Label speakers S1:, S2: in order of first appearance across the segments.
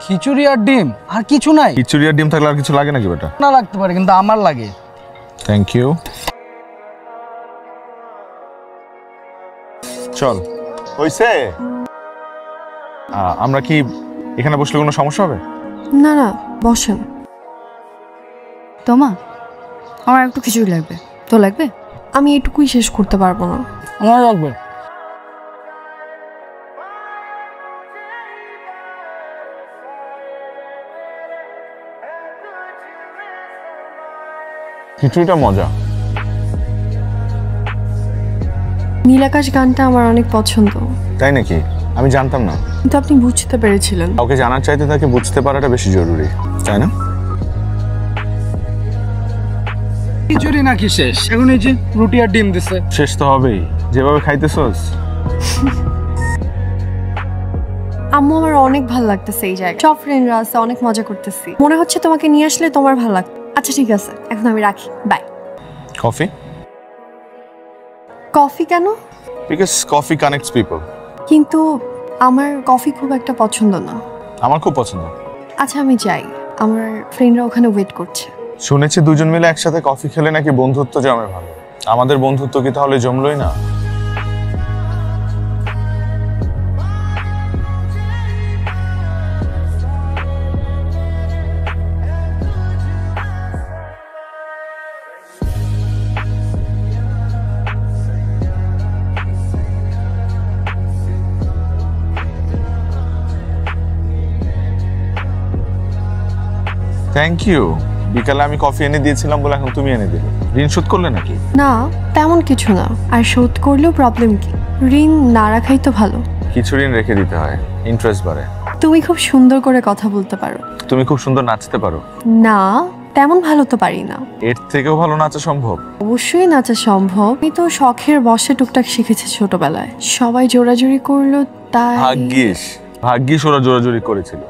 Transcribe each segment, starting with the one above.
S1: খিচুড়ি আর ডিম আর কিছু নাই?
S2: খিচুড়ি আর ডিম থাকলে আর কিছু লাগে নাকি বেটা?
S1: না লাগতে পারে, কিন্তু আমার লাগে।
S2: Thank you. চল হইছে। আমরা কি এখানে বসলে কোনো সমস্যা হবে?
S3: না না, বসেন। তোমা, আমার একটু খিচুড়ি লাগবে। তো লাগবে? আমি এটুকুই শেষ করতে পারবো না।
S1: আমার লাগবে।
S2: খিচুড়িটা মজা।
S3: নীলাকাশ গানটা আমার অনেক পছন্দ।
S2: তাই নাকি? আমি জানতাম না।
S3: কিন্তু আপনি বুঝতে পেরেছিলেন।
S2: কাউকে জানার চাইতে তাকে বুঝতে পারাটা বেশি জরুরি, তাই না?
S1: খিচুড়ি নাকি শেষ? এখন এই যে রুটি আর ডিম দিছে।
S2: শেষ তো হবেই, যেভাবে খাইতেছস।
S3: আম্মু, আমার অনেক ভালো লাগতেছে এই জায়গায়। সব ফ্রেন্ডরা আছে, অনেক মজা করতেছি। মনে হচ্ছে তোমাকে নিয়ে আসলে তোমার ভালো লাগতো। আচ্ছা ঠিক আছে, এখন আমি রাখি, বাই।
S2: কফি?
S3: কফি কেন?
S2: Because coffee connects people.
S3: কিন্তু আমার কফি খুব একটা পছন্দ না।
S2: আমার খুব পছন্দ।
S3: আচ্ছা আমি যাই, আমার ফ্রেন্ডরা ওখানে ওয়েট করছে।
S2: শুনেছি দুজন মিলে একসাথে কফি খেলে নাকি বন্ধুত্ব জমে ভালো। আমাদের বন্ধুত্ব কি তাহলে জমলই না? Thank you. বিকালে আমি কফি এনে দিয়েছিলাম বলে এখন তুমি এনে দিলে। ঋণ শোধ করলে নাকি?
S3: না, তেমন কিছু না। আর শোধ করলেও প্রবলেম কি? ঋণ না রাখাই তো ভালো।
S2: কিছু ঋণ রেখে দিতে হয়, ইন্টারেস্ট বাড়ে।
S3: তুমি খুব সুন্দর করে কথা বলতে পারো।
S2: তুমি খুব সুন্দর নাচতে পারো।
S3: না, তেমন ভালো তো পারি না।
S2: এর থেকেও ভালো নাচা সম্ভব?
S3: অবশ্যই নাচা সম্ভব। আমি তো শখের বশে টুকটাক শিখেছি ছোটবেলায়। সবাই জোরাজুরি করলো তাই।
S2: ভাগ্যিস ওরা জোরাজোরি করেছিল।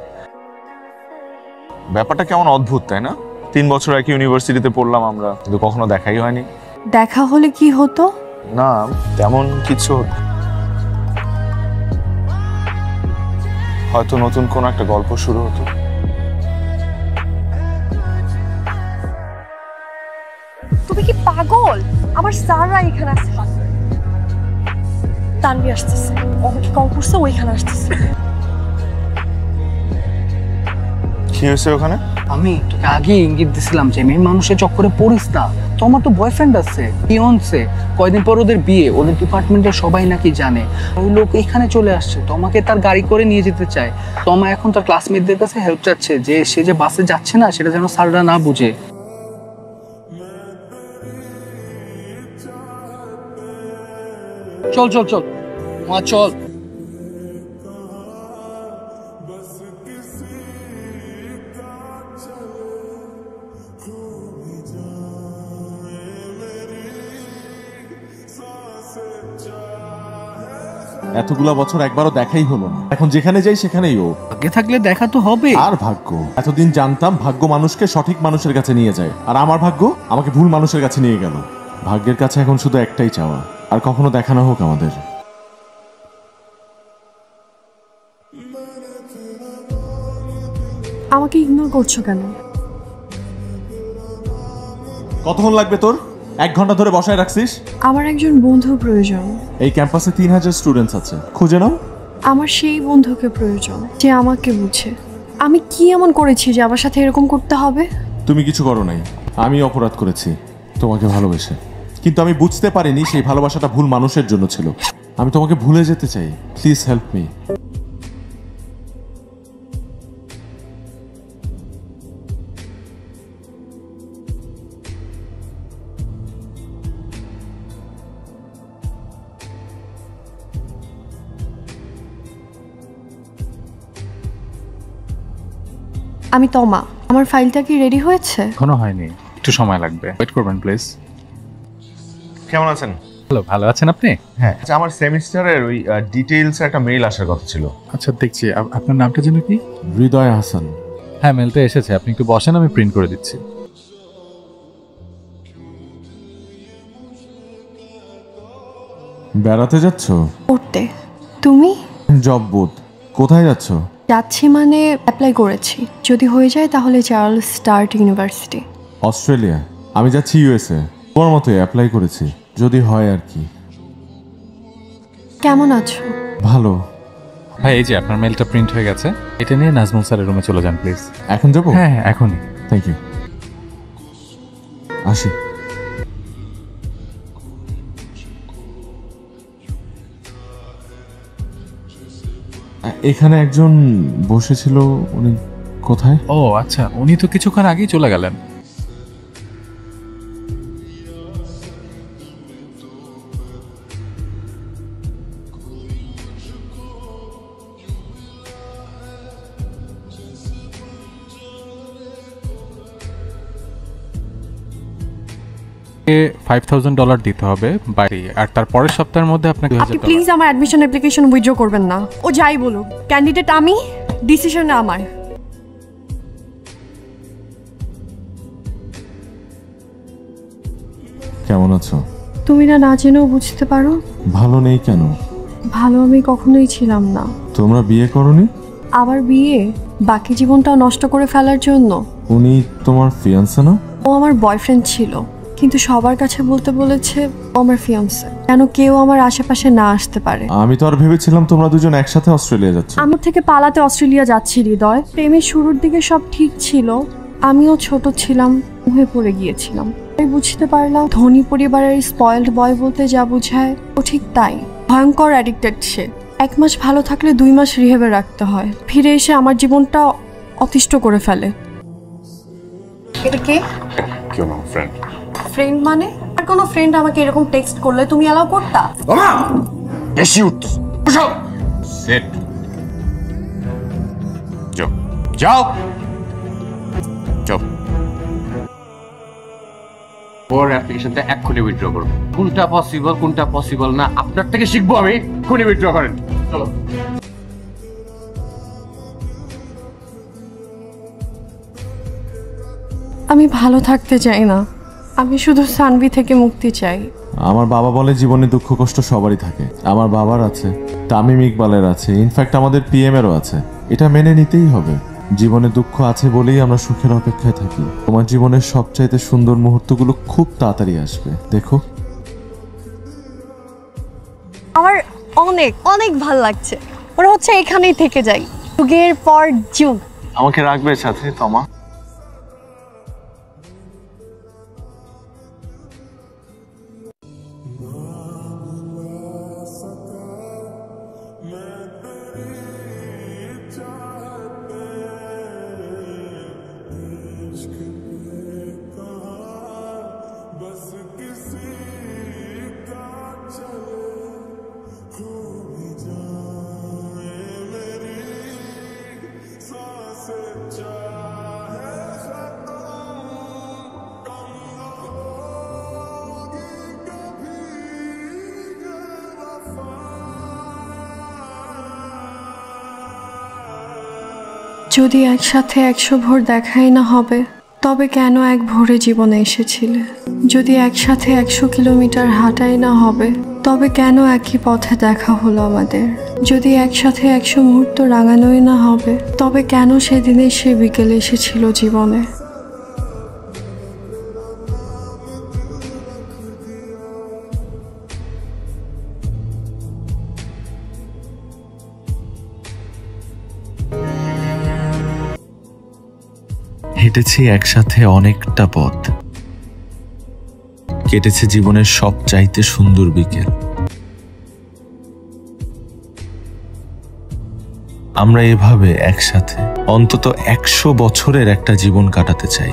S2: ব্যাপারটা কেমন অদ্ভুত, তাই না? 3 বছর একই ইউনিভার্সিটিতে পড়লাম আমরা, কিন্তু কখনো দেখাই হয়নি।
S3: দেখা হলে কি হতো?
S2: না, তেমন কিছু। হয়তো নতুন কোন একটা গল্প শুরু হতো।
S3: তুমি কি পাগল? আমার স্যাররা এখানে আসছে। তানভি আসতেছে, আমাকে কল করছে, ওইখানে আসতেছে।
S2: কি হয়েছে ওখানে?
S1: আমি তোকে আগে ইঙ্গিত দিছিলাম যে মেয়ে মানুষের চক্করে পড়িস না। তোমার তো বয়ফ্রেন্ড আছে, ফিয়ন্সে। কয়দিন পর ওদের বিয়ে, ওদের ডিপার্টমেন্টের সবাই নাকি জানে। ওই লোক এখানে চলে আসছে, তোমাকে তার গাড়ি করে নিয়ে যেতে চায়। তোমা এখন তার ক্লাসমেটদের কাছে হেল্প চাচ্ছে যে সে যে বাসে যাচ্ছে না, সেটা যেন স্যাররা না বুঝে। চল চল চল মা, চল।
S4: এতগুলা বছর একবারও দেখাই হলো না। এখন যেখানে যাই সেখানেই ও।
S1: ভাগ্যে থাকলে দেখা তো হবে।
S4: আর ভাগ্য? এতদিন জানতাম ভাগ্য মানুষকে সঠিক মানুষের কাছে নিয়ে যায়, আর আমার ভাগ্য আমাকে ভুল মানুষের কাছে নিয়ে গেল। ভাগ্যের কাছে এখন শুধু একটাই চাওয়া, আর কখনো দেখা না হোক আমাদের।
S3: আমাকে ইগনোর করছো কেন?
S4: কতক্ষণ লাগবে তোর? 1 ঘন্টা ধরে বসায় রাখছিস।
S3: আমার একজন বন্ধু প্রয়োজন।
S4: এই ক্যাম্পাসে 3000 স্টুডেন্টস আছে, খুঁজে নাও।
S3: আমার সেই বন্ধুকে প্রয়োজন যে আমাকে বুঝে। আমি কি এমন করেছি যে আমার সাথে এরকম করতে হবে?
S4: তুমি কিছু করো নাই, আমি অপরাধ করেছি তোমাকে ভালোবেসে। কিন্তু আমি বুঝতে পারিনি সেই ভালোবাসাটা ভুল মানুষের জন্য ছিল। আমি তোমাকে ভুলে যেতে চাই, প্লিজ হেল্প মি।
S3: আমি তমা। আমার ফাইলটা কি রেডি হয়েছে?
S5: এখনো হয়নি, একটু সময় লাগবে, ওয়েট করবেন প্লিজ।
S2: কেমন আছেন?
S5: হ্যালো, ভালো আছেন আপনি?
S2: হ্যাঁ, আমার সেমিস্টারের ওই ডিটেইলস একটা মেইল আসার কথা ছিল।
S5: আচ্ছা দেখছি, আপনার নামটা যেন কি?
S4: হৃদয় হাসান।
S5: হ্যাঁ, মেলটা এসেছে, আপনি একটু বসেন, আমি প্রিন্ট করে দিচ্ছি।
S4: বেড়াতে যাচ্ছ?
S3: পড়তে। তুমি?
S4: জব বোধ কোথায় যাচ্ছ?
S3: যাচ্ছি মানে অ্যাপ্লাই করেছি, যদি হয়ে যায় তাহলে চার্লস স্টার্ট ইউনিভার্সিটি।
S4: অস্ট্রেলিয়া? আমি যাচ্ছি ইউএসএ। তোমার মতোই অ্যাপ্লাই করেছি, যদি হয় আর কি।
S3: কেমন আছো?
S4: ভালো।
S5: ভাই এই যে আপনার মেলটা প্রিন্ট হয়ে গেছে, এটা নিয়ে নাজমুল স্যারের রুমে চলে যান প্লিজ।
S4: এখন যাবো?
S5: হ্যাঁ হ্যাঁ এখনই।
S4: Thank you. আসি। এখানে একজন বসেছিল, উনি কোথায়?
S5: ও আচ্ছা, উনি তো কিছুক্ষণ আগেই চলে গেলেন। $5,000 দিতে হবে বাইরে, আর তার পরের সপ্তাহের মধ্যে আপনাকে
S3: আপনি প্লিজ আমার অ্যাডমিশন অ্যাপ্লিকেশন উইথড্র করবেন না। ও যাই বলুক, ক্যান্ডিডেট আমি, ডিসিশন আমার।
S4: কেমন আছো?
S3: তুমি না জেনেও বুঝতে পারো।
S4: ভালো নেই কেন?
S3: ভালো আমি কখনোই ছিলাম না।
S4: তোমরা বিয়ে করনি?
S3: আবার বিয়ে? বাকি জীবনটাও নষ্ট করে ফেলার জন্য?
S4: উনি তোমার ফিয়ান্সে না?
S3: ও আমার বয়ফ্রেন্ড ছিল, কিন্তু সবার কাছে বলতে বলেছে ও আমার ফিয়ান্সে, কেন কেউ আমার আশেপাশে না আসতে পারে।
S4: আমি তো আর ভেবেছিলাম তোমরা দুজন একসাথে অস্ট্রেলিয়া যাচ্ছ।
S3: আমার থেকে পালাতে অস্ট্রেলিয়া যাচ্ছি হৃদয়। প্রেমের শুরুর দিকে সব ঠিক ছিল, আমিও ছোট ছিলাম, হয়ে পড়ে গিয়েছিলাম। আমি বুঝতে পারলাম ধনী পরিবারের স্পয়েলড বয় বলতে যা বোঝায় ও ঠিক তাই। ভয়ঙ্কর অ্যাডিক্টেড সে। 1 মাস ভালো থাকলে 2 মাস রিহেবে রাখতে হয়, ফিরে এসে আমার জীবনটা অতিষ্ঠ করে ফেলে। এটা কে?
S2: কেউ না, ফ্রেন্ড।
S3: ফ্রেন্ড মানে? আর কোনো ফ্রেন্ড আমাকে এরকম টেক্সট করলে তুমি অ্যালাউ করতা?
S2: বেশি উঠতো। সেট। যাও যাও যাও।
S6: ওর অ্যাপ্লিকেশনটা এক্ষুনি উইথড্র করবো। কোনটা পসিবল না আপনার থেকে শিখবো আমি। এক্ষুনি উইথড্র করেন, চলো।
S3: আমি ভালো থাকতে চাই না, আমি শুধু সানভি থেকে মুক্তি চাই।
S4: আমার বাবা বলে জীবনে দুঃখ কষ্ট সবারই থাকে। আমার বাবার আছে, তামিম ইকবালের আছে, ইনফ্যাক্ট আমাদের পিএম এরও আছে। এটা মেনে নিতেই হবে। জীবনে দুঃখ আছে বলেই আমরা সুখের অপেক্ষায় থাকি। তোমার জীবনের সবচাইতে সুন্দর মুহূর্তগুলো খুব তাড়াতাড়ি আসবে, দেখো।
S3: আমার অনেক অনেক ভাল লাগছে, ওরা হচ্ছে এখানেই থেকে যাই যুগের পর যুগ।
S2: আমাকে রাখবে সাথে তমা?
S3: যদি একসাথে 100 ভোর দেখাই না হবে, তবে কেন এক ভোরে জীবনে এসেছিলে? যদি একসাথে 100 কিলোমিটার হাঁটাই না হবে, তবে কেন একই পথে দেখা হলো আমাদের? যদি একসাথে 100 মুহূর্ত রাঙানোই না হবে, তবে কেন সেদিনে সে বিকেলে এসেছিল জীবনে?
S7: হেঁটেছি একসাথে অনেকটা পথ, কেটেছে জীবনের সবচাইতে সুন্দর বিকেল। আমরা এভাবে একসাথে অন্তত 100 বছরের একটা জীবন কাটাতে চাই।